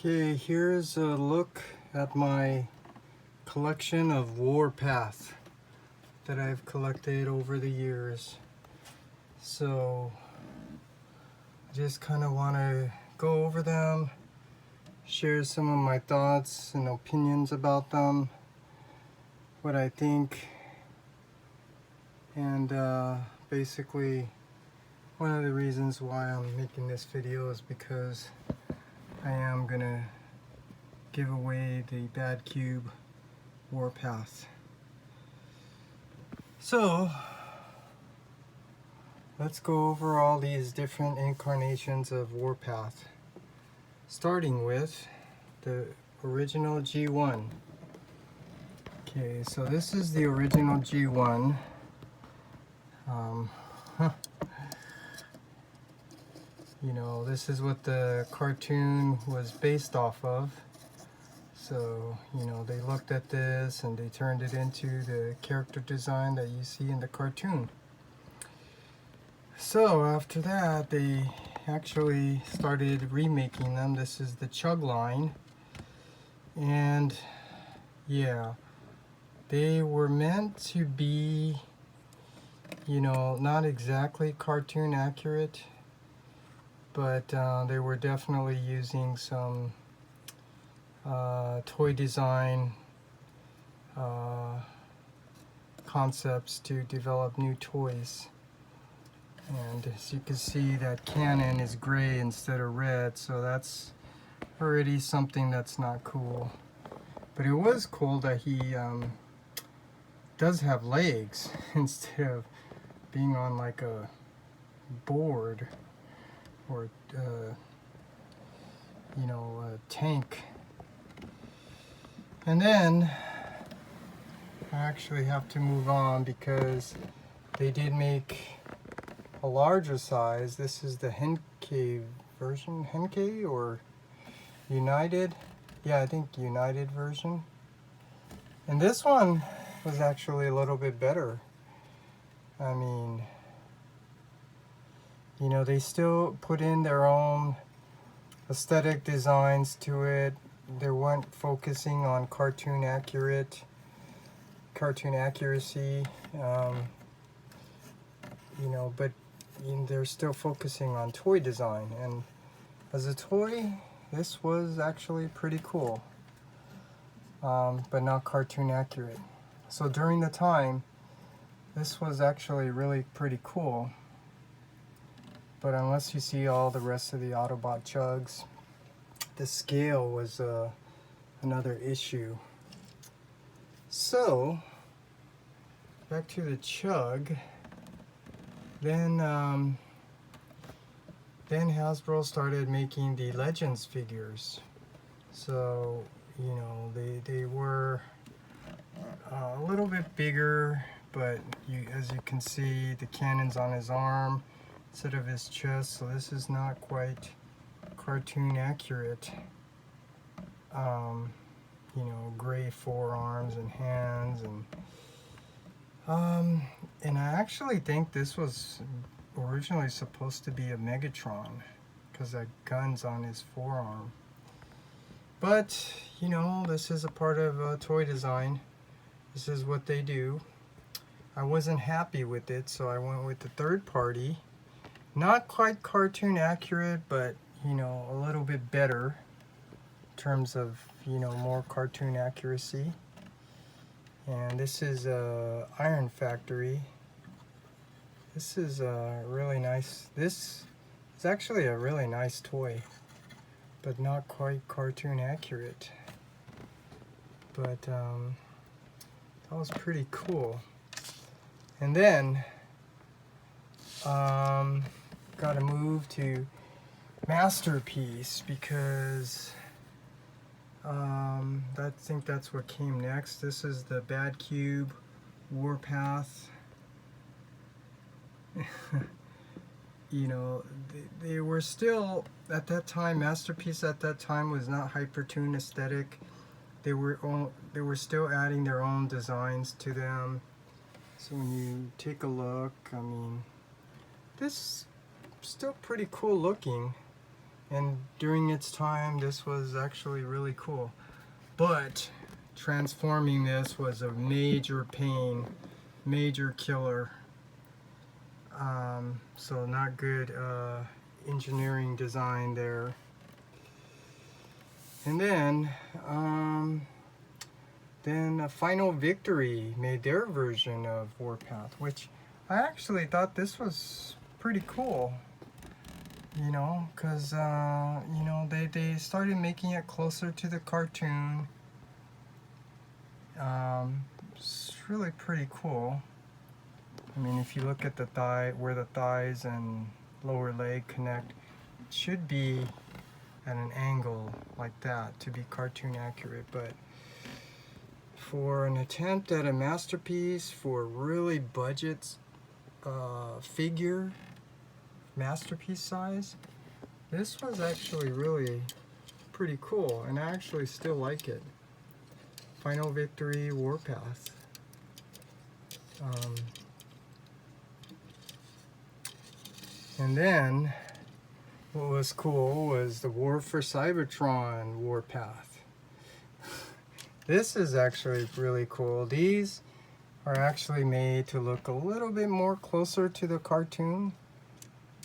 Okay, here's a look at my collection of Warpath that I've collected over the years. So I just kind of want to go over them, share some of my thoughts and opinions about them, what I think, and basically one of the reasons why I'm making this video is because I am gonna give away the Bad Cube Warpath. So let's go over all these different incarnations of Warpath, starting with the original G1. Okay, so this is the original G1. You know, this is what the cartoon was based off of. So, you know, they looked at this and they turned it into the character design that you see in the cartoon. So after that, they actually started remaking them. This is the C.H.U.G line. And yeah, they were meant to be, you know, not exactly cartoon accurate, but they were definitely using some toy design concepts to develop new toys. And as you can see, that cannon is gray instead of red, so that's already something that's not cool. But it was cool that he does have legs instead of being on like a board or you know, a tank. And then I actually have to move on because they did make a larger size. This is the Henkei version, Henkei or United? Yeah, I think United version. And this one was actually a little bit better. I mean, you know, they still put in their own aesthetic designs to it. They weren't focusing on cartoon accuracy. You know, but they're still focusing on toy design. And as a toy, this was actually pretty cool, but not cartoon accurate. So during the time, this was actually really pretty cool. But unless you see all the rest of the Autobot C.H.U.Gs, the scale was another issue. So back to the C.H.U.G. Then Hasbro started making the Legends figures. So, you know, they were a little bit bigger, but as you can see, the cannon's on his arm instead of his chest, so this is not quite cartoon accurate. You know, gray forearms and hands, and I actually think this was originally supposed to be a Megatron because that gun's on his forearm. But, you know, this is a part of toy design. This is what they do. I wasn't happy with it, so I went with the third party. Not quite cartoon accurate, but, you know, a little bit better in terms of, you know, more cartoon accuracy. And this is Iron Factory. This is really nice. This is actually a really nice toy, but not quite cartoon accurate. But that was pretty cool. And then got to move to Masterpiece because I think that's what came next. This is the Bad Cube Warpath. You know, they were still, at that time, Masterpiece at that time was not Hypertoon aesthetic. They were still adding their own designs to them. So when you take a look, I mean, this is still pretty cool looking. And during its time, this was actually really cool. But transforming this was a major pain, major killer. So not good engineering design there. And then Final Victory made their version of Warpath, which I actually thought this was pretty cool. You know, because you know, they started making it closer to the cartoon. It's really pretty cool. I mean, if you look at the thigh, where the thighs and lower leg connect, it should be at an angle like that to be cartoon accurate. But for an attempt at a masterpiece, for really budget figure, masterpiece size, this was actually really pretty cool, and I actually still like it. Final Victory Warpath. And then what was cool was the War for Cybertron Warpath. This is actually really cool. These are actually made to look a little bit more closer to the cartoon.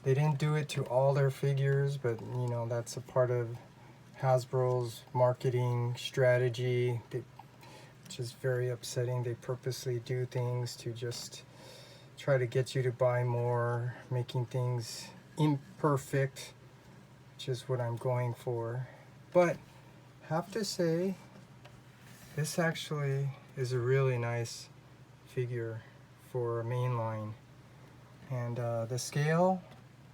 They didn't do it to all their figures, but you know, that's a part of Hasbro's marketing strategy, which is very upsetting. They purposely do things to just try to get you to buy more, making things imperfect, which is what I'm going for. But have to say, this actually is a really nice figure for a mainline. And the scale,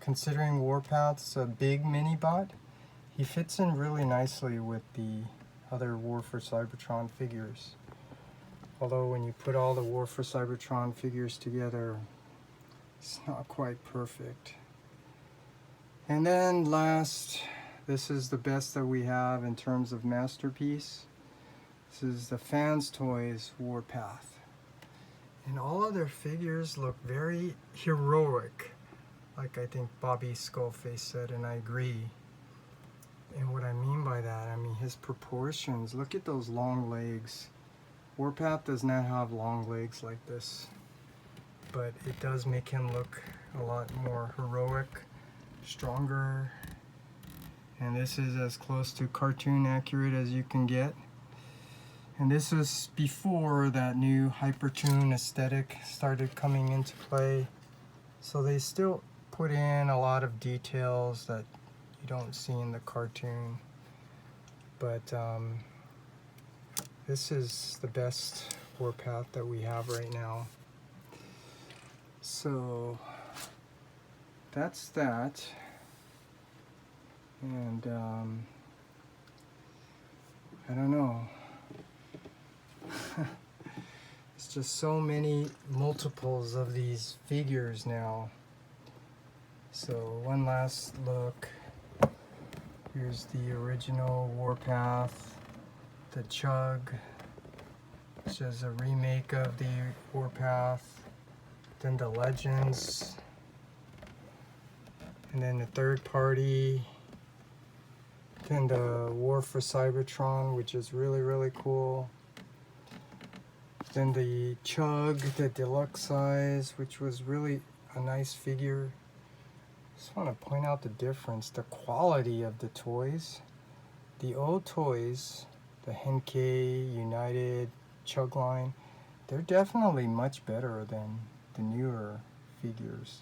considering Warpath's a big mini bot, he fits in really nicely with the other War for Cybertron figures. Although when you put all the War for Cybertron figures together, it's not quite perfect. And then last, this is the best that we have in terms of masterpiece. This is the Fans Toys Warpath. And all of their figures look very heroic, like I think Bobby Skullface said, and I agree. And what I mean by that, I mean his proportions. Look at those long legs. Warpath does not have long legs like this, but it does make him look a lot more heroic, stronger, and this is as close to cartoon accurate as you can get. And this was before that new Hypertoon aesthetic started coming into play, so they still put in a lot of details that you don't see in the cartoon, but this is the best Warpath that we have right now. So that's that. And I don't know. It's just so many multiples of these figures now. So one last look. Here's the original Warpath, the C.H.U.G, which is a remake of the Warpath. Then the Legends, and then the third party, then the War for Cybertron, which is really cool. Then the C.H.U.G, the deluxe size, which was really a nice figure. Just want to point out the difference, the quality of the toys. The old toys, the Henkei, United, C.H.U.G line, they're definitely much better than the newer figures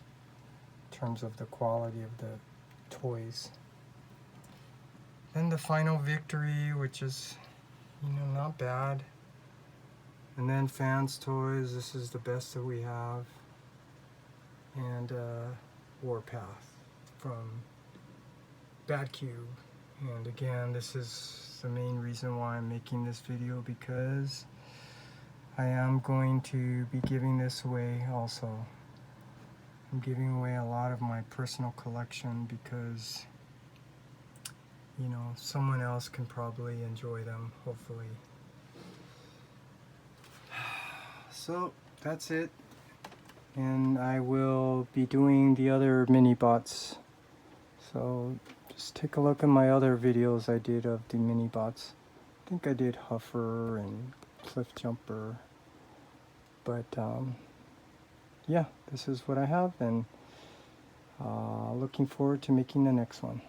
in terms of the quality of the toys. Then the Final Victory, which is, you know, not bad. And then Fans Toys, this is the best that we have. And Warpath from Bad Cube. And again, this is the main reason why I'm making this video, because I am going to be giving this away also. I'm giving away a lot of my personal collection because, you know, someone else can probably enjoy them, hopefully. So that's it. And I will be doing the other mini bots. So just take a look at my other videos I did of the mini bots. I think I did Huffer and Cliff Jumper, but yeah, this is what I have, and looking forward to making the next one.